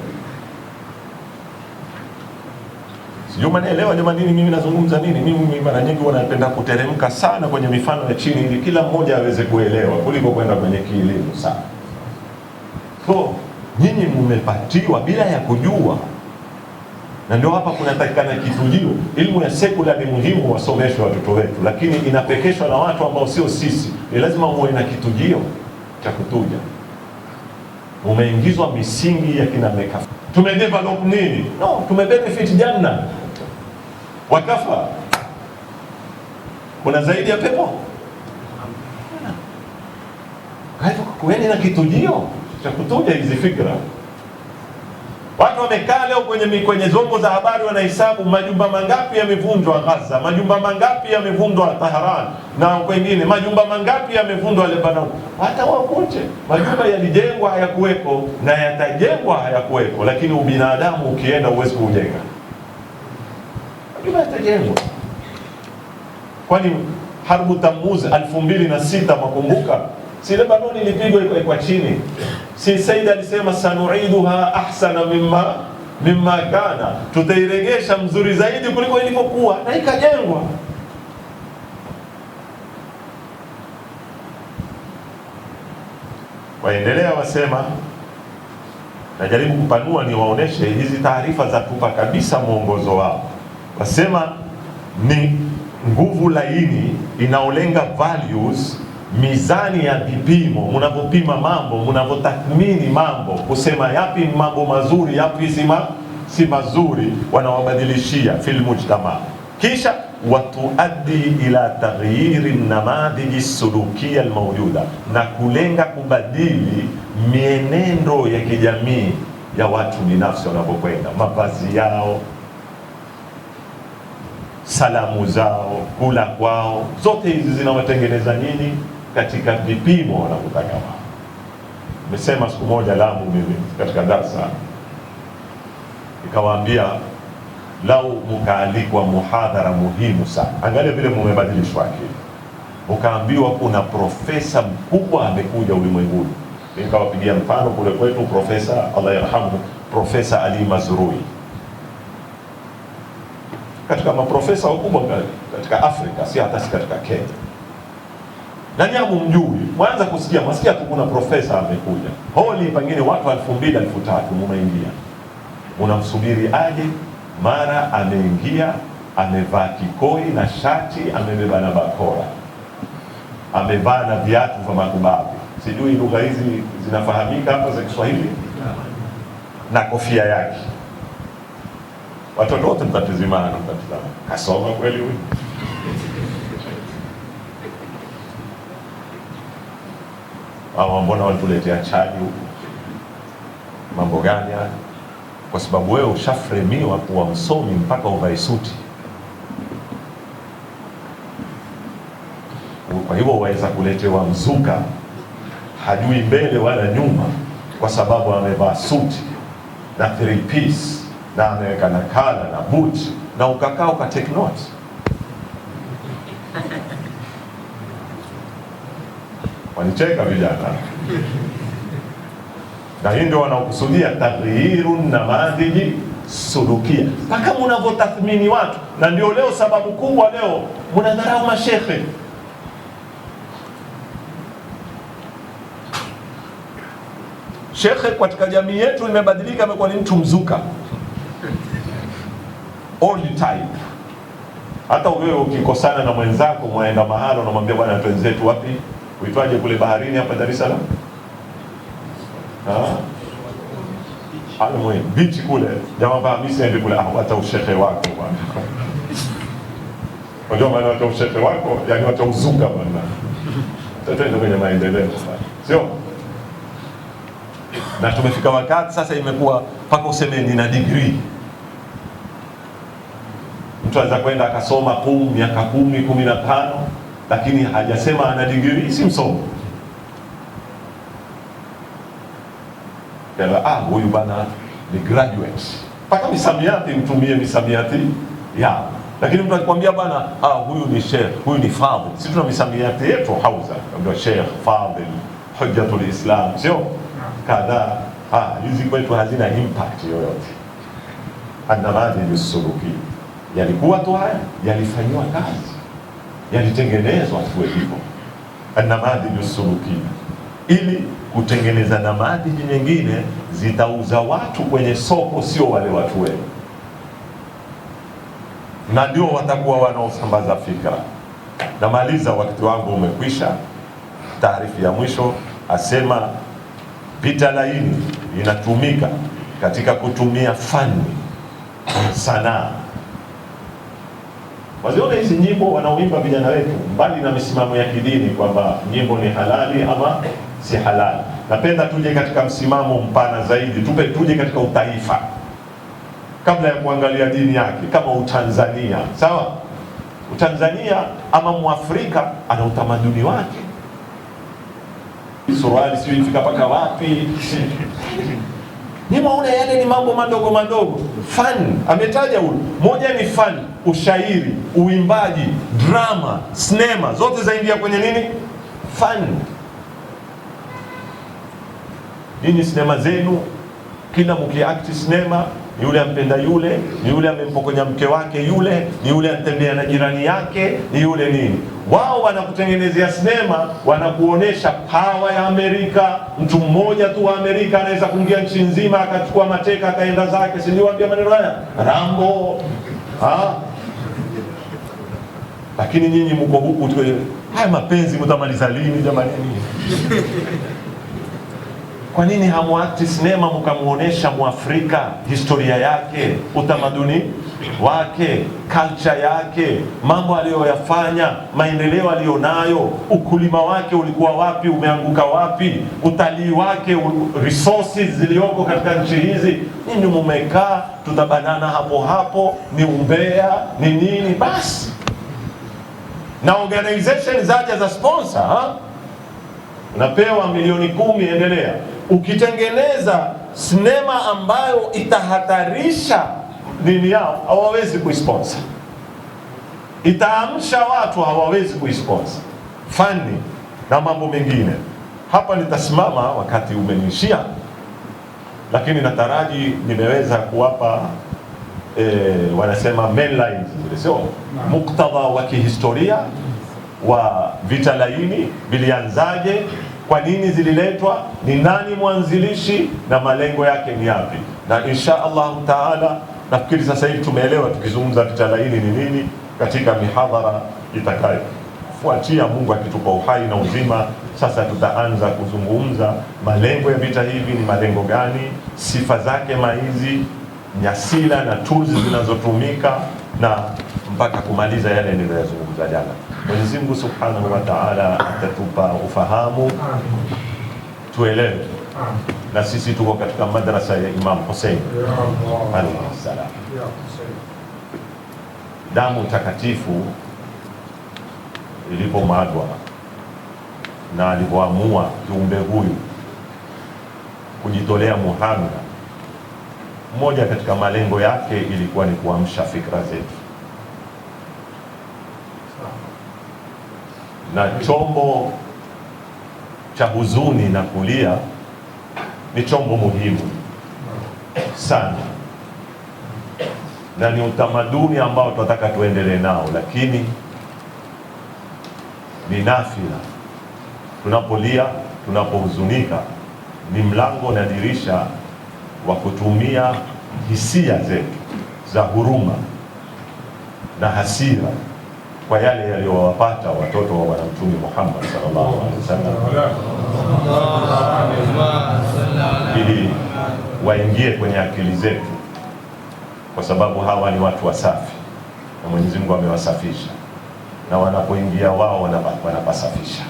Sijui mnaelewa jamani nini mimi nazungumza nini? Mimi mara nyingi wanapenda kuteremka sana kwenye mifano ya chini ili kila mmoja aweze kuelewa kuliko kwenda kwenye kielimu sana. So, nyinyi mmepatiwa bila ya kujua. Na ndio hapa kunatakikana kitujio. Elimu ya sekula ni muhimu wasomeshwe watoto wetu, lakini inapekeshwa na watu ambao sio sisi. Ni lazima muwe na kitujio cha kutuja. Umeingizwa misingi ya kina meka. Tumedevelop nini? No, tumebenefit janna. Wakafa. Kuna zaidi ya pepo? Kwa hivyo kuweni na kitujio cha kutuja hizi fikra. Watu wamekaa leo kwenye zombo za habari wanahesabu majumba mangapi yamevunjwa Gaza, majumba mangapi yamevunjwa Tehran na kwengine, majumba mangapi yamevunjwa Lebanon. Hata wakote majumba yalijengwa hayakuweko na yatajengwa hayakuweko, lakini ubinadamu ukienda uwezi kujenga. Majumba yatajengwa. Kwani harbu Tammuz 2006 makumbuka? Si Lebanon ilipigwa kwa chini. Si Said alisema sanuiduha ahsana mimma kana, tutairegesha mzuri zaidi kuliko ilivyokuwa, na ikajengwa. Waendelea wasema, najaribu kupanua ni waoneshe hizi taarifa za tupa kabisa mwongozo wao. Wasema ni nguvu laini inaolenga values, mizani ya vipimo, mnapopima mambo, mnapotathmini mambo, kusema yapi mambo mazuri, yapi si mazuri, wanawabadilishia fil mujtama. Kisha watuaddi ila taghyiri namadhiji sulukia almawjuda, na kulenga kubadili mienendo ya kijamii ya watu binafsi wanapokwenda, mavazi yao, salamu zao, kula kwao, zote hizi zinawatengeneza nini katika vipimo wanapotaka wao. Nimesema siku moja Lamu mimi katika darasa, nikawaambia lau mukaalikwa muhadhara muhimu sana, angalia vile mumebadilishwa akili, mukaambiwa kuna profesa mkubwa amekuja ulimwenguni. Nikawapigia mfano kule kwetu, profesa Allah yarhamu, Profesa Ali Mazrui, katika maprofesa wakubwa katika Afrika, si hata si katika Kenya. Nani hamumjui? Mwanza kusikia, masikia tu kuna profesa amekuja. Holi pengine watu 2000 3000 munaingia. Unamsubiri aje, mara ameingia, amevaa kikoi na shati, amebeba na bakora, amevaa na viatu vya makubabu. Sijui lugha hizi zinafahamika hapa za Kiswahili, na kofia yake. Watoto wote mtatizimana, kasoma kweli huyu? Hawa mbona walituletea chaji huku? Mambo gani haya? Kwa sababu wewe ushafremiwa kuwa msomi mpaka uvae suti. Kwa hivyo waweza kuletewa mzuka, hajui mbele wala nyuma, kwa sababu amevaa suti na 3 piece na ameweka na kala na boot, na ukakaa ukatake note. Wanicheka vijana. Na hii ndio wanaokusudia taghyirun namadhiji sulukia, mpaka mnavyotathmini watu. Na ndio leo sababu kubwa leo mnadharau mashekhe. Shekhe katika jamii yetu imebadilika, amekuwa ni mtu mzuka, old type. Hata wewe ukikosana na mwenzako, mwaenda mahali unamwambia bwana twenzetu wapi, uitwaje kule baharini hapa Dar es Salaam, almwe beach kule, jamaa fahamisi ndio kule, hata ushekhe wako bwana. Unajua maana hata ushekhe wako, yani hata uzuka bwana. Tutaenda kwenye maendeleo sio? Na tumefika wakati sasa imekuwa paka useme nina degree. Mtu anaweza kwenda akasoma miaka 10, 15, lakini hajasema ana degree, si msomi. Huyu bana ni graduate. Paka misamiati mtumie misamiati ya. Lakini mtu akikwambia bana huyu ni sheikh, huyu ni fadhil. Sisi tuna misamiati yetu hauza. Ndio sheikh, fadhil, hujjatul Islam, sio? Kadha hizi kwetu hazina impact yoyote. An-namadhij suluki yalikuwa tu haya, yalifanywa kazi, yalitengenezwa tu hivyo. An-namadhij suluki, ili kutengeneza namadhiji nyingine zitauza watu kwenye soko, sio wale watu wenu, na ndio watakuwa wanaosambaza fikra. Namaliza, wakati wangu umekwisha. Taarifa ya mwisho asema pita laini inatumika katika kutumia fani, sanaa. Waziona hizi nyimbo wanaoimba vijana wetu, mbali na misimamo ya kidini kwamba nyimbo ni halali ama si halali, napenda tuje katika msimamo mpana zaidi, tuje katika utaifa kabla ya kuangalia dini yake. Kama Utanzania, sawa? Utanzania ama Muafrika ana utamaduni wake. Suruali sio ifika paka wapi. Ni maana yale ni mambo madogo madogo. Fun ametaja huyu. Moja ni fun, ushairi, uimbaji, drama, sinema, zote zaingia kwenye nini? Fun. Nini sinema zenu? Kila mkiact sinema, ni yule ampenda yule, ni yule amempokonya mke wake yule, ni yule anatembea na jirani yake, ni yule nini. Wao wanakutengenezea sinema, wanakuonesha power ya Amerika. Mtu mmoja tu wa Amerika anaweza kuingia nchi nzima akachukua mateka akaenda zake, si ndio? Waambia maneno haya Rambo. Lakini nyinyi mko huku tu, haya mapenzi mtamaliza lini jamani? Kwa nini hamuakti sinema mkamuonesha Muafrika historia yake, utamaduni wake, culture yake, mambo aliyoyafanya, maendeleo aliyonayo, ukulima wake ulikuwa wapi, umeanguka wapi, utalii wake, resources zilioko katika nchi hizi? Nini mumekaa tutabanana hapo hapo, ni umbea, ni nini? Basi na organization zaja za sponsor, unapewa milioni 10, endelea. Ukitengeneza sinema ambayo itahatarisha nini yao hawawezi kuisponsor, itaamsha watu hawawezi kuisponsor, fani na mambo mengine. Hapa nitasimama, wakati umenishia, lakini nataraji nimeweza kuwapa wanasema mainlines zile, sio muktadha wa kihistoria wa vita laini, vilianzaje, kwa nini zililetwa, ni nani mwanzilishi na malengo yake ni yapi. Na insha Allah taala nafikiri sasa hivi tumeelewa tukizungumza vita laini ni nini katika mihadhara itakayofuatia, Mungu akitupa uhai na uzima. Sasa tutaanza kuzungumza malengo ya vita hivi ni malengo gani, sifa zake maizi, nyasila na tools zinazotumika, na mpaka kumaliza yale niliyozungumza jana. Mwenyezi Mungu Subhanahu wa Ta'ala atatupa ufahamu, tuelewe, na sisi tuko katika madrasa ya Imam Hussein alayhi salam. Damu takatifu ilipomwagwa na alipoamua kiumbe huyu kujitolea muhanga, mmoja katika malengo yake ilikuwa ni kuamsha fikra zetu, na chombo cha huzuni na kulia ni chombo muhimu sana, na ni utamaduni ambao tunataka tuendelee nao, lakini ni nafila. Tunapolia, tunapohuzunika, ni mlango na dirisha wa kutumia hisia zetu za huruma na hasira kwa yale yaliyowapata watoto wa Bwana Mtume Muhammad sallallahu alaihi wasallam, ili waingie kwenye akili zetu, kwa sababu hawa ni watu wasafi na Mwenyezi Mungu amewasafisha, na wanapoingia wao wanapasafisha.